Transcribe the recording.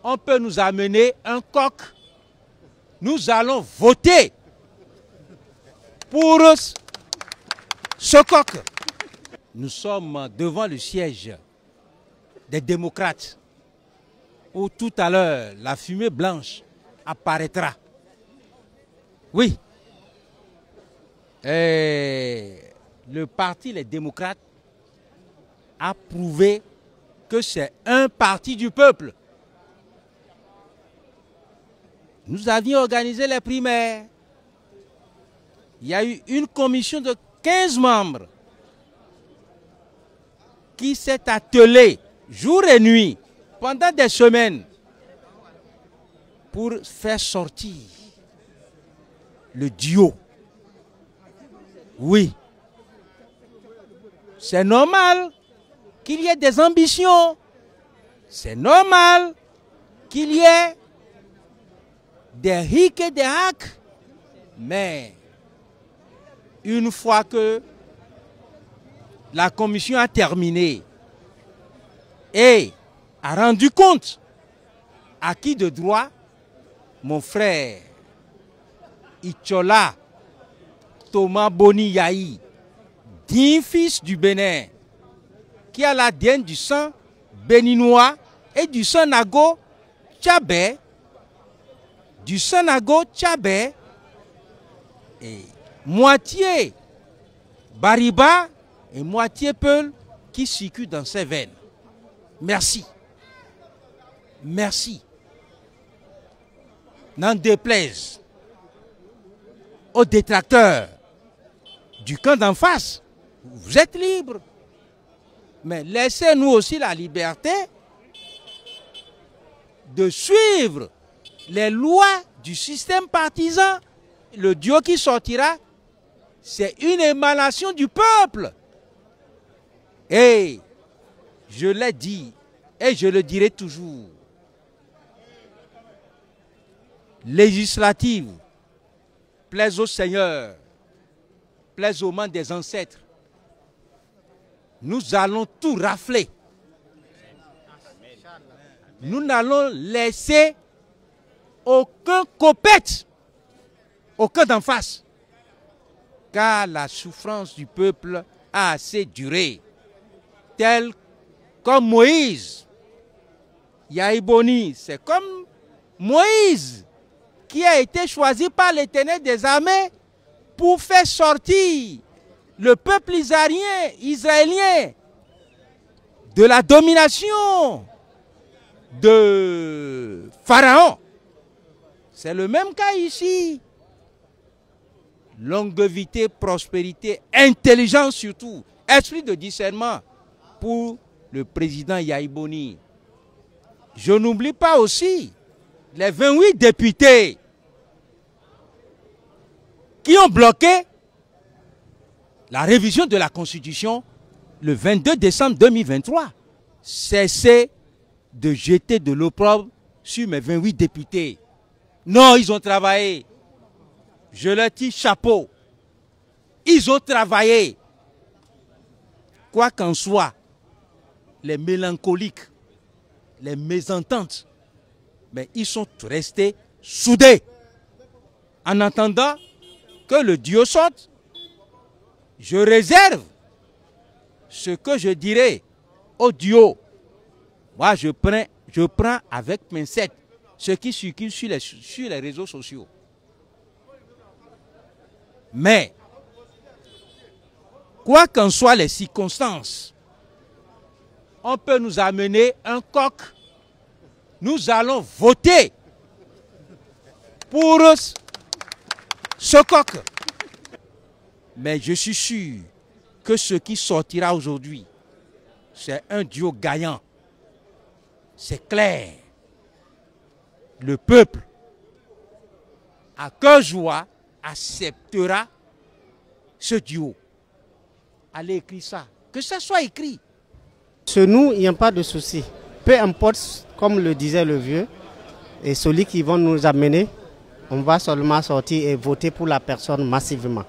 on peut nous amener un coq. Nous allons voter pour ce coq. Nous sommes devant le siège des démocrates, où tout à l'heure la fumée blanche apparaîtra. Oui. Et le parti Les Démocrates a prouvé que c'est un parti du peuple. Nous avions organisé les primaires. Il y a eu une commission de 15 membres qui s'est attelée jour et nuit pendant des semaines pour faire sortir le duo. Oui, c'est normal qu'il y ait des ambitions. C'est normal qu'il y ait des hicks et des hacks. Mais une fois que la commission a terminé et a rendu compte à qui de droit, mon frère Ichola Thomas Boni Yahi, digne fils du Bénin, qui a l'ADN du sang béninois et du sang nago tchabé, et moitié Bariba et moitié Peul qui circulent dans ses veines. Merci. Merci. N'en déplaise aux détracteurs du camp d'en face, vous êtes libres. Mais laissez-nous aussi la liberté de suivre les lois du système partisan. Le duo qui sortira, c'est une émanation du peuple. Et je l'ai dit et je le dirai toujours. Législative, plaise au Seigneur, plaise aux mains des ancêtres. Nous allons tout rafler. Nous n'allons laisser aucun copette, aucun d'en face. Car la souffrance du peuple a assez duré. Tel comme Moïse. Yahi Boni, c'est comme Moïse qui a été choisi par l'Éternel des armées pour faire sortir le peuple israélien de la domination de Pharaon. C'est le même cas ici. Longévité, prospérité, intelligence surtout, esprit de discernement pour le président Yahi Boni. Je n'oublie pas aussi les 28 députés qui ont bloqué la révision de la Constitution le 22 décembre 2023. Cessez de jeter de l'opprobre sur mes 28 députés. Non, ils ont travaillé. Je leur dis chapeau. Ils ont travaillé. Quoi qu'en soit, les mélancoliques, les mésententes, mais ils sont restés soudés. En attendant que le duo sorte, je réserve ce que je dirai au duo. Moi, je prends avec pincette ce qui circule sur les réseaux sociaux. Mais, quoi qu'en soient les circonstances, on peut nous amener un coq. Nous allons voter pour ce coq. Mais je suis sûr que ce qui sortira aujourd'hui, c'est un duo gagnant. C'est clair. Le peuple, à cœur joie, acceptera ce duo. Allez écrire ça. Que ça soit écrit. Chez nous, il n'y a pas de souci. Peu importe, comme le disait le vieux, et celui qui va nous amener, on va seulement sortir et voter pour la personne massivement.